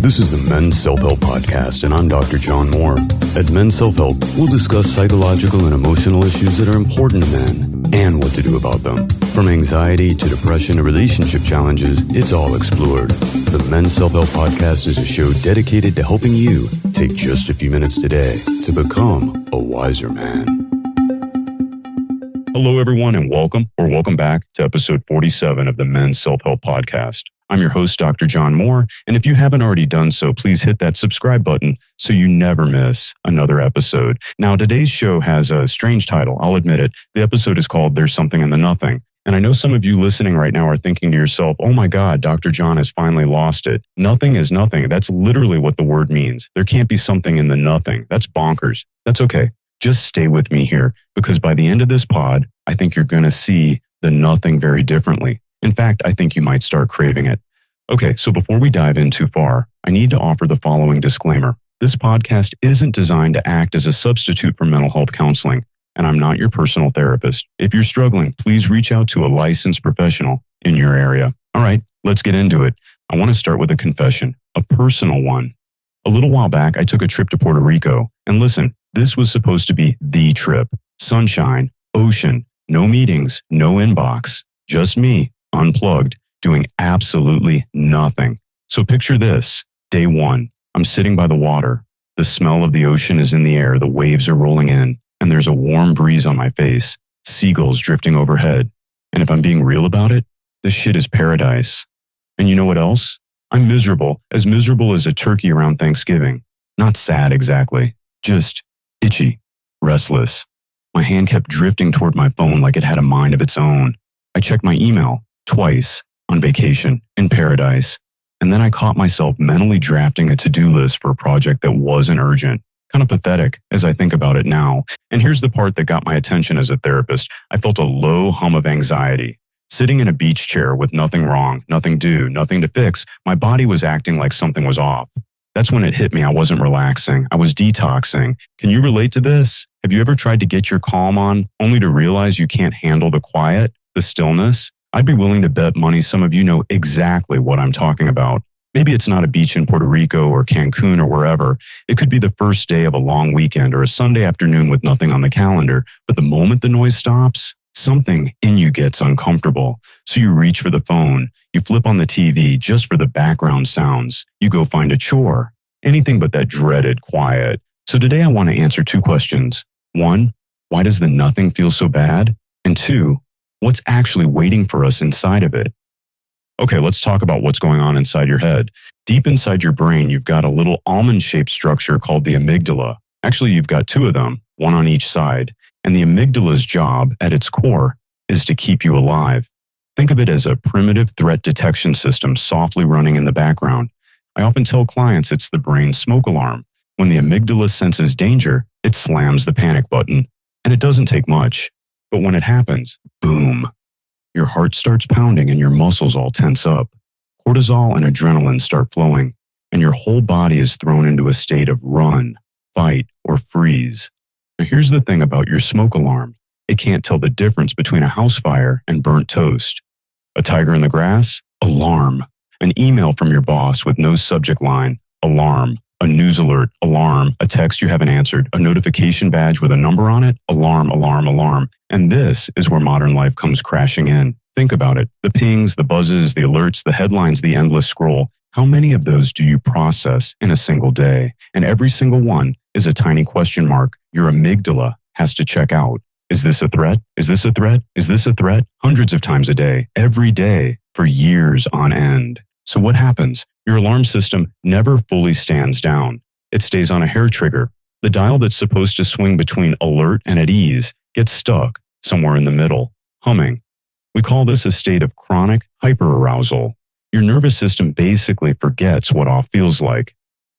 This is the Men's Self-Help Podcast, and I'm Dr. John Moore. At Men's Self-Help, we'll discuss psychological and emotional issues that are important to men and what to do about them. From anxiety to depression to relationship challenges, it's all explored. The Men's Self-Help Podcast is a show dedicated to helping you take just a few minutes today to become a wiser man. Hello, everyone, and welcome back to episode 47 of the Men's Self-Help Podcast. I'm your host, Dr. John Moore, and if you haven't already done so, please hit that subscribe button so you never miss another episode. Now, today's show has a strange title, I'll admit it. The episode is called There's Something in the Nothing. And I know some of you listening right now are thinking to yourself, oh my God, Dr. John has finally lost it. Nothing is nothing. That's literally what the word means. There can't be something in the nothing. That's bonkers. That's okay. Just stay with me here, because by the end of this pod, I think you're going to see the nothing very differently. In fact, I think you might start craving it. Okay, so before we dive in too far, I need to offer the following disclaimer. This podcast isn't designed to act as a substitute for mental health counseling, and I'm not your personal therapist. If you're struggling, please reach out to a licensed professional in your area. All right, let's get into it. I want to start with a confession, a personal one. A little while back, I took a trip to Puerto Rico, and listen, this was supposed to be the trip. Sunshine, ocean, no meetings, no inbox, just me. Unplugged, doing absolutely nothing. So picture this. Day one, I'm sitting by the water. The smell of the ocean is in the air. The waves are rolling in, and there's a warm breeze on my face. Seagulls drifting overhead. And if I'm being real about it, this shit is paradise. And you know what else? I'm miserable as a turkey around Thanksgiving. Not sad exactly, just itchy, restless. My hand kept drifting toward my phone like it had a mind of its own. I checked my email. Twice on vacation in paradise. And then I caught myself mentally drafting a to-do list for a project that wasn't urgent. Kind of pathetic as I think about it now. And here's the part that got my attention as a therapist. I felt a low hum of anxiety. Sitting in a beach chair with nothing wrong, nothing due, nothing to fix, my body was acting like something was off. That's when it hit me. I wasn't relaxing. I was detoxing. Can you relate to this? Have you ever tried to get your calm on only to realize you can't handle the quiet, the stillness? I'd be willing to bet money some of you know exactly what I'm talking about. Maybe it's not a beach in Puerto Rico or Cancun or wherever. It could be the first day of a long weekend or a Sunday afternoon with nothing on the calendar. But the moment the noise stops, something in you gets uncomfortable. So you reach for the phone. You flip on the TV just for the background sounds. You go find a chore. Anything but that dreaded quiet. So today I want to answer two questions. One, why does the nothing feel so bad? And two, what's actually waiting for us inside of it? Okay, let's talk about what's going on inside your head. Deep inside your brain, you've got a little almond-shaped structure called the amygdala. Actually, you've got two of them, one on each side. And the amygdala's job, at its core, is to keep you alive. Think of it as a primitive threat detection system softly running in the background. I often tell clients it's the brain's smoke alarm. When the amygdala senses danger, it slams the panic button. And it doesn't take much. But when it happens, boom, your heart starts pounding and your muscles all tense up. Cortisol and adrenaline start flowing, and your whole body is thrown into a state of run, fight, or freeze. Now here's the thing about your smoke alarm. It can't tell the difference between a house fire and burnt toast. A tiger in the grass? Alarm. An email from your boss with no subject line? Alarm. A news alert, alarm, a text you haven't answered, a notification badge with a number on it, alarm, alarm, alarm. And this is where modern life comes crashing in. Think about it. The pings, the buzzes, the alerts, the headlines, the endless scroll. How many of those do you process in a single day? And every single one is a tiny question mark your amygdala has to check out. Is this a threat? Is this a threat? Is this a threat? Hundreds of times a day, every day, for years on end. So what happens? Your alarm system never fully stands down. It stays on a hair trigger. The dial that's supposed to swing between alert and at ease gets stuck somewhere in the middle, humming. We call this a state of chronic hyperarousal. Your nervous system basically forgets what off feels like.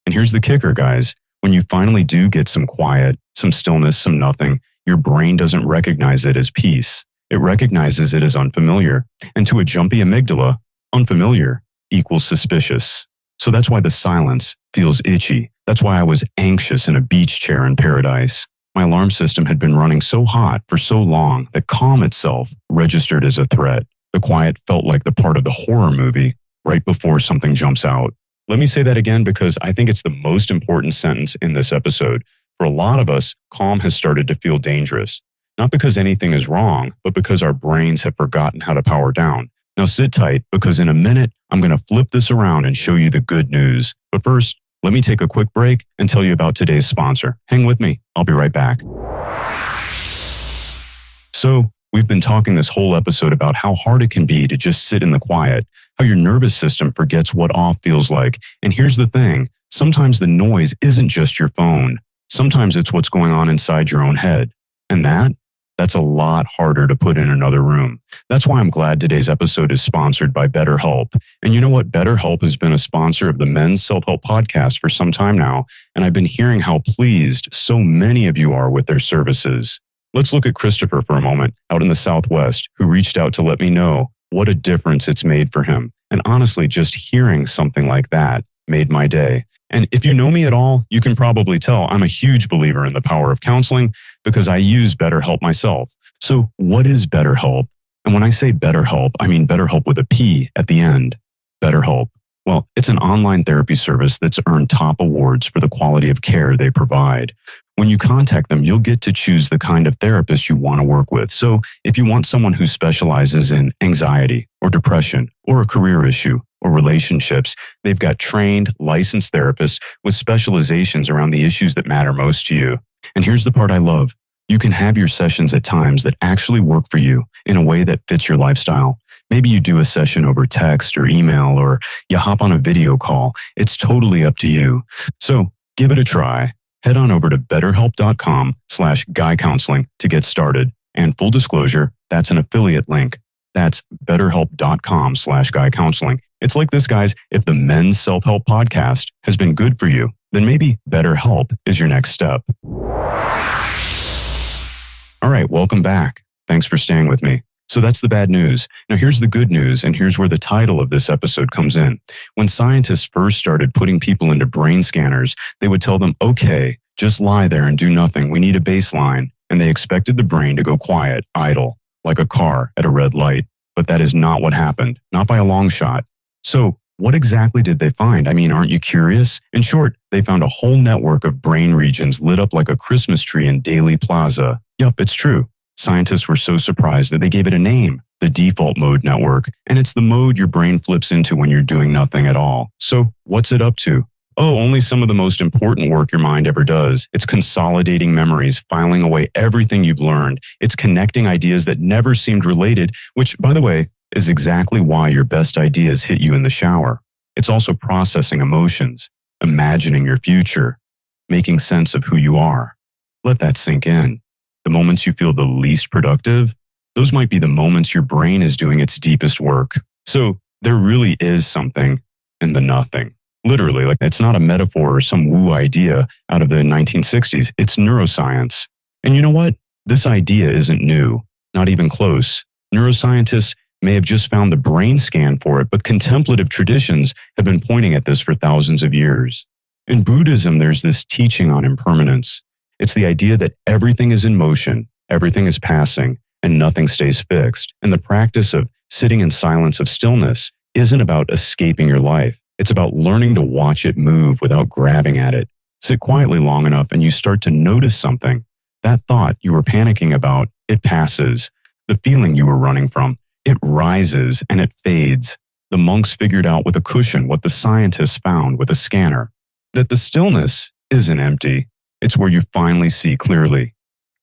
And here's the kicker, guys. When you finally do get some quiet, some stillness, some nothing, your brain doesn't recognize it as peace. It recognizes it as unfamiliar. And to a jumpy amygdala, unfamiliar equals suspicious. So that's why the silence feels itchy. That's why I was anxious in a beach chair in paradise. My alarm system had been running so hot for so long that calm itself registered as a threat. The quiet felt like the part of the horror movie right before something jumps out. Let me say that again because I think it's the most important sentence in this episode. For a lot of us, calm has started to feel dangerous. Not because anything is wrong, but because our brains have forgotten how to power down. Now sit tight because in a minute, I'm going to flip this around and show you the good news. But first, let me take a quick break and tell you about today's sponsor. Hang with me. I'll be right back. So, we've been talking this whole episode about how hard it can be to just sit in the quiet, how your nervous system forgets what off feels like. And here's the thing, sometimes the noise isn't just your phone. Sometimes it's what's going on inside your own head. And that's a lot harder to put in another room. That's why I'm glad today's episode is sponsored by BetterHelp. And you know what? BetterHelp has been a sponsor of the Men's Self-Help Podcast for some time now, and I've been hearing how pleased so many of you are with their services. Let's look at Christopher for a moment, out in the Southwest, who reached out to let me know what a difference it's made for him. And honestly, just hearing something like that made my day. And if you know me at all, you can probably tell I'm a huge believer in the power of counseling because I use BetterHelp myself. So what is BetterHelp? And when I say BetterHelp, I mean BetterHelp with a P at the end. BetterHelp. Well, it's an online therapy service that's earned top awards for the quality of care they provide. When you contact them, you'll get to choose the kind of therapist you want to work with. So if you want someone who specializes in anxiety or depression or a career issue or relationships, they've got trained, licensed therapists with specializations around the issues that matter most to you. And here's the part I love. You can have your sessions at times that actually work for you in a way that fits your lifestyle. Maybe you do a session over text or email, or you hop on a video call. It's totally up to you. So give it a try. Head on over to betterhelp.com/guycounseling to get started. And full disclosure, that's an affiliate link. That's betterhelp.com/guycounseling. It's like this, guys. If the Men's Self-Help Podcast has been good for you, then maybe BetterHelp is your next step. All right, welcome back. Thanks for staying with me. So that's the bad news. Now here's the good news, and here's where the title of this episode comes in. When scientists first started putting people into brain scanners, they would tell them, okay, just lie there and do nothing. We need a baseline. And they expected the brain to go quiet, idle, like a car at a red light. But that is not what happened, not by a long shot. So what exactly did they find? I mean, aren't you curious? In short, they found a whole network of brain regions lit up like a Christmas tree in Daley Plaza. Yup, it's true. Scientists were so surprised that they gave it a name, the default mode network, and it's the mode your brain flips into when you're doing nothing at all. So what's it up to? Oh, only some of the most important work your mind ever does. It's consolidating memories, filing away everything you've learned. It's connecting ideas that never seemed related, which, by the way, is exactly why your best ideas hit you in the shower. It's also processing emotions, imagining your future, making sense of who you are. Let that sink in. The moments you feel the least productive, those might be the moments your brain is doing its deepest work. So there really is something in the nothing. Literally, like it's not a metaphor or some woo idea out of the 1960s. It's neuroscience. And you know what? This idea isn't new, not even close. Neuroscientists may have just found the brain scan for it, but contemplative traditions have been pointing at this for thousands of years. In Buddhism, there's this teaching on impermanence. It's the idea that everything is in motion, everything is passing, and nothing stays fixed. And the practice of sitting in silence of stillness isn't about escaping your life. It's about learning to watch it move without grabbing at it. Sit quietly long enough and you start to notice something. That thought you were panicking about, it passes. The feeling you were running from, it rises and it fades. The monks figured out with a cushion what the scientists found with a scanner, that the stillness isn't empty. It's where you finally see clearly.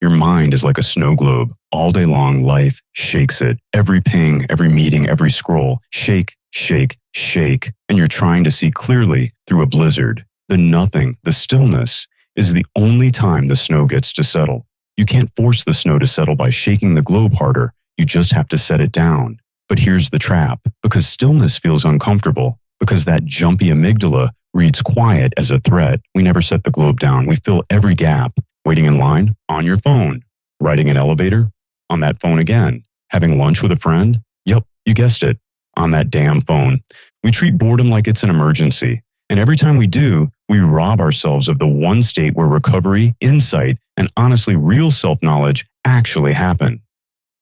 Your mind is like a snow globe. All day long, life shakes it. Every ping, every meeting, every scroll. Shake, shake, shake. And you're trying to see clearly through a blizzard. The nothing, the stillness, is the only time the snow gets to settle. You can't force the snow to settle by shaking the globe harder. You just have to set it down. But here's the trap. Because stillness feels uncomfortable, because that jumpy amygdala reads quiet as a threat, we never set the globe down. We fill every gap. Waiting in line? On your phone. Riding an elevator? On that phone again. Having lunch with a friend? Yep, you guessed it. On that damn phone. We treat boredom like it's an emergency. And every time we do, we rob ourselves of the one state where recovery, insight, and honestly real self-knowledge actually happen.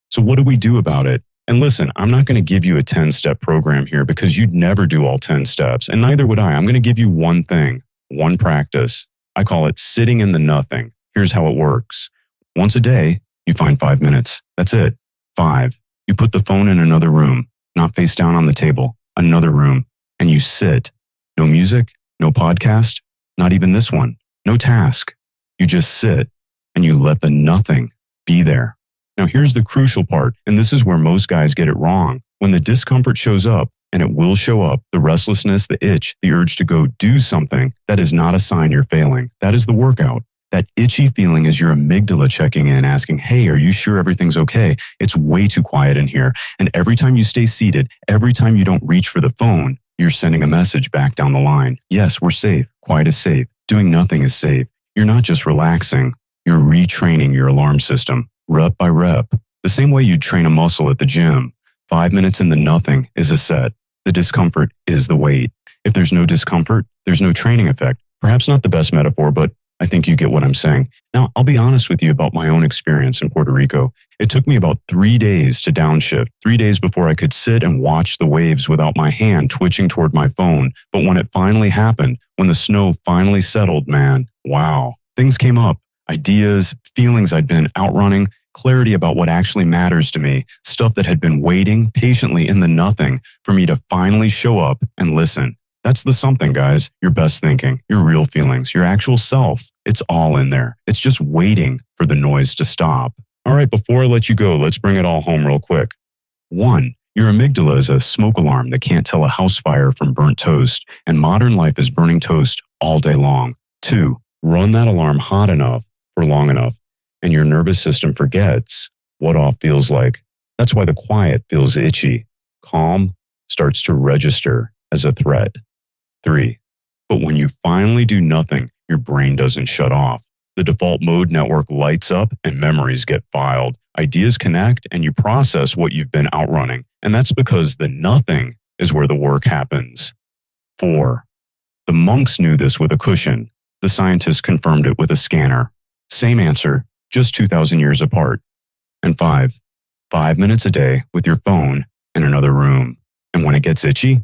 So what do we do about it? And listen, I'm not going to give you a 10-step program here because you'd never do all 10 steps, and neither would I. I'm going to give you one thing, one practice. I call it sitting in the nothing. Here's how it works. Once a day, you find 5 minutes. That's it. 5. You put the phone in another room, not face down on the table, another room, and you sit. No music, no podcast, not even this one. No task. You just sit and you let the nothing be there. Now here's the crucial part, and this is where most guys get it wrong. When the discomfort shows up, and it will show up, the restlessness, the itch, the urge to go do something, that is not a sign you're failing. That is the workout. That itchy feeling is your amygdala checking in, asking, hey, are you sure everything's okay? It's way too quiet in here. And every time you stay seated, every time you don't reach for the phone, you're sending a message back down the line. Yes, we're safe. Quiet is safe. Doing nothing is safe. You're not just relaxing. You're retraining your alarm system, rep by rep. The same way you'd train a muscle at the gym. 5 minutes in the nothing is a set. The discomfort is the weight. If there's no discomfort, there's no training effect. Perhaps not the best metaphor, but I think you get what I'm saying. Now, I'll be honest with you about my own experience in Puerto Rico. It took me about 3 days to downshift, 3 days before I could sit and watch the waves without my hand twitching toward my phone. But when it finally happened, when the snow finally settled, man, wow. Things came up, ideas, feelings I'd been outrunning, clarity about what actually matters to me, stuff that had been waiting patiently in the nothing for me to finally show up and listen. That's the something, guys. Your best thinking, your real feelings, your actual self. It's all in there. It's just waiting for the noise to stop. All right, before I let you go, let's bring it all home real quick. 1, your amygdala is a smoke alarm that can't tell a house fire from burnt toast, and modern life is burning toast all day long. 2, run that alarm hot enough for long enough, and your nervous system forgets what off feels like. That's why the quiet feels itchy. Calm starts to register as a threat. 3, but when you finally do nothing, your brain doesn't shut off. The default mode network lights up and memories get filed. Ideas connect and you process what you've been outrunning. And that's because the nothing is where the work happens. 4, the monks knew this with a cushion. The scientists confirmed it with a scanner. Same answer, just 2,000 years apart. And 5 minutes a day with your phone in another room. And when it gets itchy,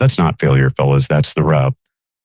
that's not failure, fellas. That's the rep.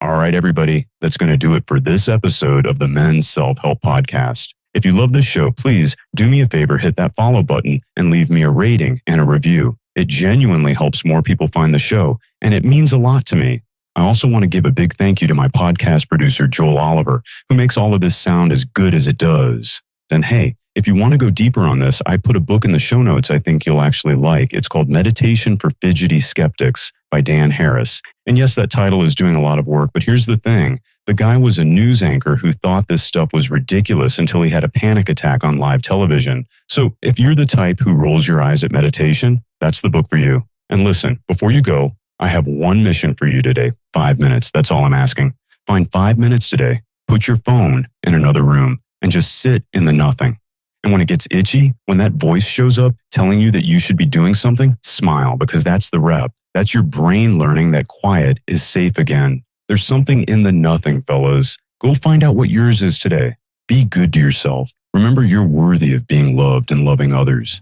All right, everybody, that's going to do it for this episode of the Men's Self-Help Podcast. If you love this show, please do me a favor, hit that follow button and leave me a rating and a review. It genuinely helps more people find the show, and it means a lot to me. I also want to give a big thank you to my podcast producer, Joel Oliver, who makes all of this sound as good as it does. And hey, if you want to go deeper on this, I put a book in the show notes I think you'll actually like. It's called Meditation for Fidgety Skeptics by Dan Harris. And yes, that title is doing a lot of work, but here's the thing. The guy was a news anchor who thought this stuff was ridiculous until he had a panic attack on live television. So if you're the type who rolls your eyes at meditation, that's the book for you. And listen, before you go, I have one mission for you today. 5 minutes. That's all I'm asking. Find 5 minutes today. Put your phone in another room and just sit in the nothing. And when it gets itchy, when that voice shows up telling you that you should be doing something, smile, because that's the rep. That's your brain learning that quiet is safe again. There's something in the nothing, fellas. Go find out what yours is today. Be good to yourself. Remember, you're worthy of being loved and loving others.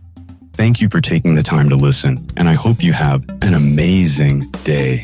Thank you for taking the time to listen, and I hope you have an amazing day.